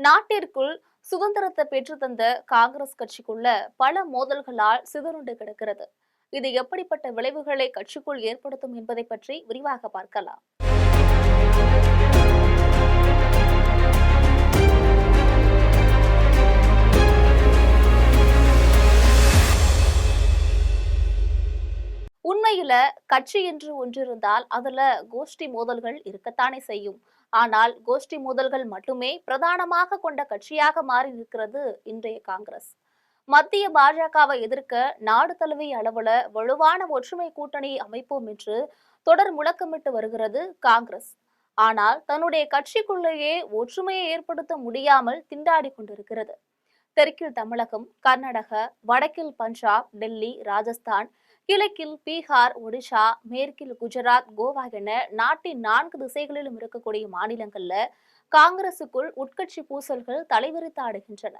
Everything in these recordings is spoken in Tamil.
நாட்டிற்குள் சுதந்திரத்தை பெற்றுத்தந்த காங்கிரஸ் கட்சிக்குள்ள பல மோதல்களால் சிதறுண்டு கிடக்கிறது. இது எப்படிப்பட்ட விளைவுகளை கட்சிக்குள் ஏற்படுத்தும் என்பதை பற்றி விரிவாக பார்க்கலாம். உண்மையில கட்சி என்று ஒன்றிருந்தால் அதுல கோஷ்டி மோதல்கள் இருக்கத்தானே செய்யும். ஆனால் கோஷ்டி மோதல்கள் மட்டுமே பிரதானமாக கொண்ட கட்சியாக மாறி இருக்கிறது இன்றைய காங்கிரஸ். மத்திய பாஜகவை எதிர்க்க நாடு தழுவிய அளவுல வலுவான ஒற்றுமை கூட்டணி அமைப்போம் என்று தொடர் முழக்கமிட்டு வருகிறது காங்கிரஸ். ஆனால் தன்னுடைய கட்சிக்குள்ளேயே ஒற்றுமையை ஏற்படுத்த முடியாமல் திண்டாடி கொண்டிருக்கிறது. தெற்கில் தமிழகம், கர்நாடகா, வடக்கில் பஞ்சாப், டெல்லி, ராஜஸ்தான், கிழக்கில் பீகார், ஒடிஷா, மேற்கில் குஜராத், கோவா என நாட்டின் 4 திசைகளிலும் இருக்கக்கூடிய மாநிலங்கள்ல காங்கிரசுக்குள் உட்கட்சி பூசல்கள் தலைவிரித்தாடுகின்றன.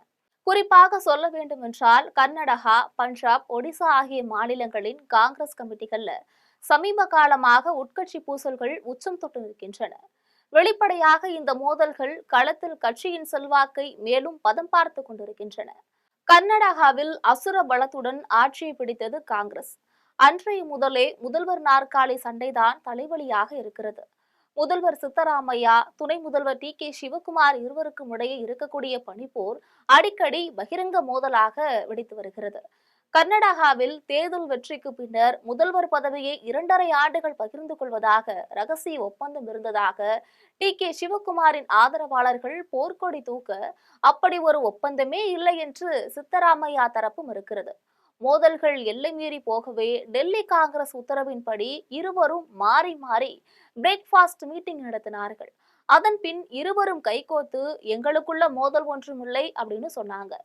குறிப்பாக சொல்ல வேண்டும் என்றால் கர்நாடகா, பஞ்சாப், ஒடிசா ஆகிய மாநிலங்களின் காங்கிரஸ் கமிட்டிகள்ல சமீப காலமாக உட்கட்சி பூசல்கள் உச்சம் தொட்டு நிற்கின்றன. வெளிப்படையாக இந்த மோதல்கள் களத்தில் கட்சியின் செல்வாக்கை மேலும் பதம் பார்த்து கொண்டிருக்கின்றன. கர்நாடகாவில் அசுர பலத்துடன் ஆட்சியை பிடித்தது காங்கிரஸ். அன்றைய முதலே முதல்வர் நாற்காலி சண்டைதான் தலைவலியாக இருக்கிறது. முதல்வர் சித்தராமையா, துணை முதல்வர் டி.கே. சிவகுமார் இருவருக்கும் இடையே இருக்கக்கூடிய பனிப்போர் அடிக்கடி பகிரங்க மோதலாக வெடித்து வருகிறது. கர்நாடகாவில் தேர்தல் வெற்றிக்கு பின்னர் முதல்வர் பதவியை 2.5 ஆண்டுகள் பகிர்ந்து கொள்வதாக ரகசிய ஒப்பந்தம் இருந்ததாக டி.கே. சிவகுமாரின் ஆதரவாளர்கள் போர்க்கொடி தூக்க, அப்படி ஒரு ஒப்பந்தமே இல்லை என்று சித்தராமையா தரப்பும் இருக்கிறது. மோதல்கள் எல்லை மீறி போகவே டெல்லி காங்கிரஸ் உத்தரவின்படி இருவரும் மாறி மாறி பிரேக்பாஸ்ட் மீட்டிங் நடத்தினார்கள். அதன் பின் இருவரும் கைகோத்து எங்களுக்குள்ள மோதல் ஒன்றும் இல்லை அப்படின்னு சொன்னாங்க.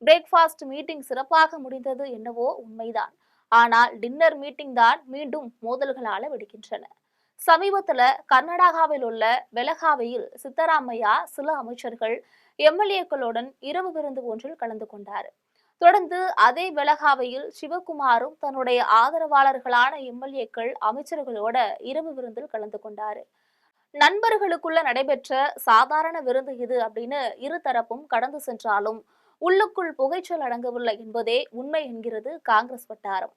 பிரேக்பாஸ்ட் மீட்டிங் சிறப்பாக முடிந்தது என்னவோ உண்மைதான். ஆனால் டின்னர் மீட்டிங் தான் மீண்டும் மோதல்களால வெடிக்கின்றன. சமீபத்துல கர்நாடகாவில் உள்ள பெலகாவியில் சித்தராமையா சில அமைச்சர்கள் எம்எல்ஏக்களுடன் இரவு விருந்து ஒன்றில் கலந்து கொண்டார். தொடர்ந்து அதே பெலகாவியில் சிவகுமாரும் தன்னுடைய ஆதரவாளர்களான எம்எல்ஏக்கள் அமைச்சர்களோட இரவு விருந்தில் கலந்து கொண்டாரு. நண்பர்களுக்குள்ள நடைபெற்ற சாதாரண விருந்து இது அப்படின்னு இருதரப்பும் கடந்து சென்றாலும் உள்ளுக்குள் புகைச்சல் அடங்கவில்லை என்பதே உண்மை என்கிறது காங்கிரஸ் வட்டாரம்.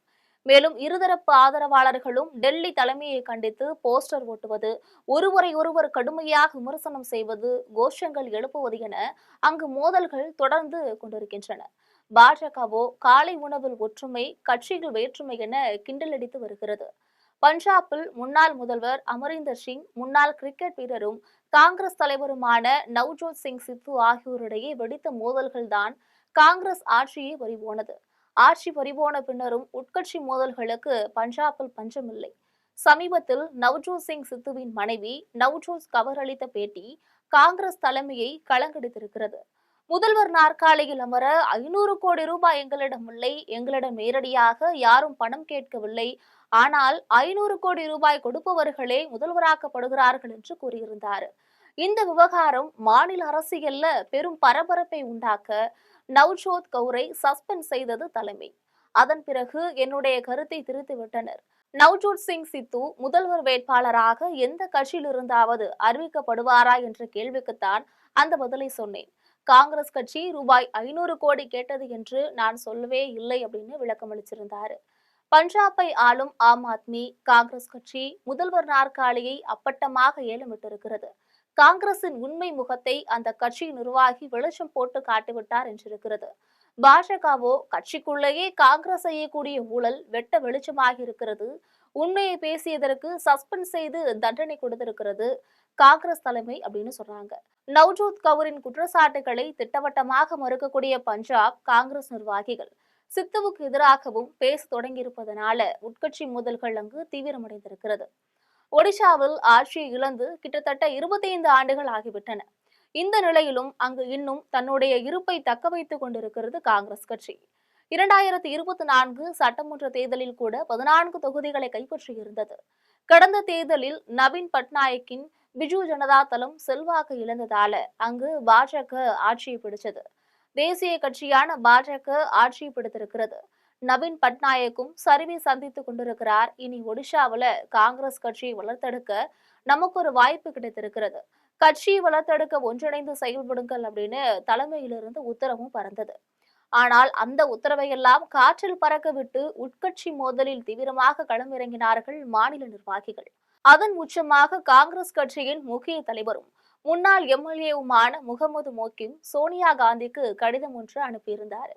மேலும் இருதரப்பு ஆதரவாளர்களும் டெல்லி தலைமையை கண்டித்து போஸ்டர் ஓட்டுவது, ஒருவரை ஒருவர் கடுமையாக விமர்சனம் செய்வது, கோஷங்கள் எழுப்புவது என அங்கு மோதல்கள் தொடர்ந்து கொண்டிருக்கின்றன. பாஜகவோ காலை உணவில் ஒற்றுமை, கட்சியில் வேற்றுமை என கிண்டலடித்து வருகிறது. பஞ்சாபில் முன்னாள் முதல்வர் அமரிந்தர் சிங், முன்னாள் கிரிக்கெட் வீரரும் காங்கிரஸ் தலைவருமான நவ்ஜோத் சிங் சித்து ஆகியோரிடையே வெடித்த மோதல்கள் தான் காங்கிரஸ் ஆட்சியை பறிபோனது. ஆட்சி பறிபோன பின்னரும் உட்கட்சி மோதல்களுக்கு பஞ்சாபில் பஞ்சமில்லை. சமீபத்தில் நவ்ஜோத் சிங் சித்துவின் மனைவி நவ்ஜோத் கவர் அளித்த பேட்டி காங்கிரஸ் தலைமையை கலங்கடித்திருக்கிறது. முதல்வர் நாற்காலியில் அமர 500 கோடி ரூபாய் எங்களிடம் இல்லை, எங்களிடம் நேரடியாக யாரும் பணம் கேட்கவில்லை, ஆனால் 500 கோடி ரூபாய் கொடுப்பவர்களே முதல்வராக்கப்படுகிறார்கள் என்று கூறியிருந்தார். இந்த விவகாரம் மாநில அரசியல்ல பெரும் பரபரப்பை உண்டாக்க நவ்ஜோத் கவுரை சஸ்பெண்ட் செய்தது தலைமை. அதன் பிறகு என்னுடைய கருத்தை திருத்திவிட்டனர். நவ்ஜோத் சிங் சித்து முதல்வர் வேட்பாளராக எந்த கட்சியில் இருந்தாவது அறிவிக்கப்படுவாரா என்ற கேள்விக்குத்தான் அந்த பதிலை சொன்னேன். காங்கிரஸ் கட்சி ரூபாய் 500 கோடி கேட்டது என்று நான் சொல்லவே இல்லை அப்படின்னு விளக்கம் அளிச்சிருந்தாரு. பஞ்சாபை ஆளும் ஆம் ஆத்மி காங்கிரஸ் கட்சி முதல்வர் நாற்காலியை அப்பட்டமாக ஏலமிட்டிருக்கிறது. காங்கிரசின் உண்மை முகத்தை அந்த கட்சி நிர்வாகி வெளிச்சம் போட்டு காட்டிவிட்டார் என்றிருக்கிறது. பாஜகவோ கட்சிக்குள்ளேயே காங்கிரஸ் செய்யக்கூடிய ஊழல் வெட்ட வெளிச்சமாகி இருக்கிறது. உண்மையை பேசியதற்கு சஸ்பெண்ட் செய்து தண்டனை கொடுத்திருக்கிறது காங்கிரஸ் தலைமை அப்படின்னு சொல்றாங்க. நவ்ஜோத் கவுரின் குற்றச்சாட்டுகளை திட்டவட்டமாக மறுக்கக்கூடிய பஞ்சாப் காங்கிரஸ் நிர்வாகிகள் சித்துவுக்கு எதிராகவும் பேச தொடங்கியிருப்பதனால உட்கட்சி மோதல்கள் அங்கு தீவிரமடைந்திருக்கிறது. ஒடிஷாவில் ஆட்சியை இழந்து கிட்டத்தட்ட 25 ஆண்டுகள் ஆகிவிட்டன. இந்த நிலையிலும் அங்கு இன்னும் தன்னுடைய இருப்பை தக்க வைத்துக் கொண்டிருக்கிறது காங்கிரஸ் கட்சி. 2024 சட்டமன்ற தேர்தலில் கூட 14 தொகுதிகளை கைப்பற்றியிருந்தது. கடந்த தேர்தலில் நவீன் பட்நாயக்கின் பிஜு ஜனதா தளம் செல்வாக்கு இழந்ததால அங்கு பாஜக ஆட்சியை பிடிச்சது. தேசிய கட்சியான பாஜக ஆட்சியை பிடித்திருக்கிறது. நவீன் பட்நாயக்கும் சரிவை சந்தித்துக் கொண்டிருக்கிறார். இனி ஒடிஷாவில் காங்கிரஸ் கட்சியை வளர்த்தெடுக்க நமக்கு ஒரு வாய்ப்பு கிடைத்திருக்கிறது. கட்சியை வளர்த்தெடுக்க ஒன்றிணைந்து செயல்படுங்கள் அப்படின்னு தலைமையிலிருந்து உத்தரவும் பறந்தது. ஆனால் அந்த உத்தரவையெல்லாம் காற்றில் பறக்க விட்டு உட்கட்சி மோதலில் தீவிரமாக களமிறங்கினார்கள் மாநில நிர்வாகிகள். அதன் உச்சமாக காங்கிரஸ் கட்சியின் முக்கிய தலைவரும் முன்னாள் எம்எல்ஏவுமான முகமது மோக்கிம் சோனியா காந்திக்கு கடிதம் ஒன்று அனுப்பியிருந்தார்.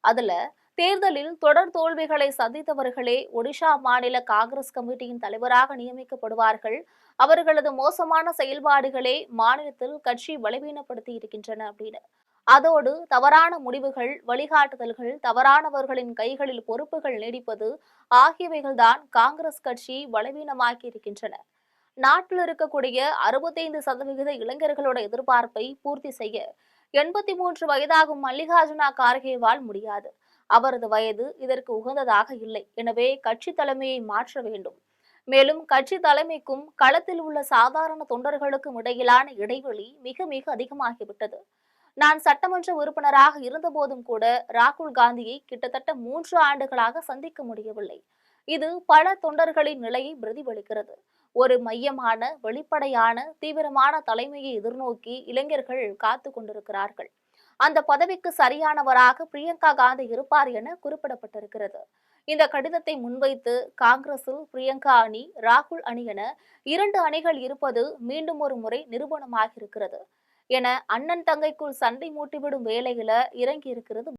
அதுல தேர்தலில் தொடர் தோல்விகளை சந்தித்தவர்களே ஒடிஷா மாநில காங்கிரஸ் கமிட்டியின் தலைவராக நியமிக்கப்படுவார்கள். அவர்களது மோசமான செயல்பாடுகளே மாநிலத்தில் கட்சி பலவீனப்படுத்தி இருக்கின்றன அப்படின்னு. அதோடு தவறான முடிவுகள், வழிகாட்டுதல்கள், தவறானவர்களின் கைகளில் பொறுப்புகள் நீடிப்பது ஆகியவைகள்தான் காங்கிரஸ் கட்சி பலவீனமாக்கி இருக்கின்றன. நாட்டில் இருக்கக்கூடிய 65% இளைஞர்களோட எதிர்பார்ப்பை பூர்த்தி செய்ய 83 வயதாகும் மல்லிகார்ஜுனா கார்கேவால் முடியாது. அவரது வயது இதற்கு உகந்ததாக இல்லை. எனவே கட்சி தலைமையை மாற்ற வேண்டும். மேலும் கட்சி தலைமைக்கும் களத்தில் உள்ள சாதாரண தொண்டர்களுக்கும் இடையிலான இடைவெளி மிக மிக அதிகமாகிவிட்டது. நான் சட்டமன்ற உறுப்பினராக இருந்தபோதும் கூட ராகுல் காந்தியை கிட்டத்தட்ட 3 ஆண்டுகளாக சந்திக்க முடியவில்லை. இது பல தொண்டர்களின் நிலையை பிரதிபலிக்கிறது. ஒரு மையமான, வெளிப்படையான, தீவிரமான தலைமையை எதிர்நோக்கி இளைஞர்கள் காத்து கொண்டிருக்கிறார்கள். அந்த பதவிக்கு சரியானவராக பிரியங்கா காந்தி இருப்பார் என குறிப்பிடப்பட்டிருக்கிறது. இந்த கடிதத்தை முன்வைத்து காங்கிரஸில் பிரியங்கா அணி, ராகுல் அணி என 2 அணிகள் இருப்பது மீண்டும் ஒரு முறை நிரூபணமாகியிருக்கிறது என அண்ணன் தங்கைக்குள் சண்டை மூட்டிவிடும் வேலையில இறங்கி இருக்கிறது.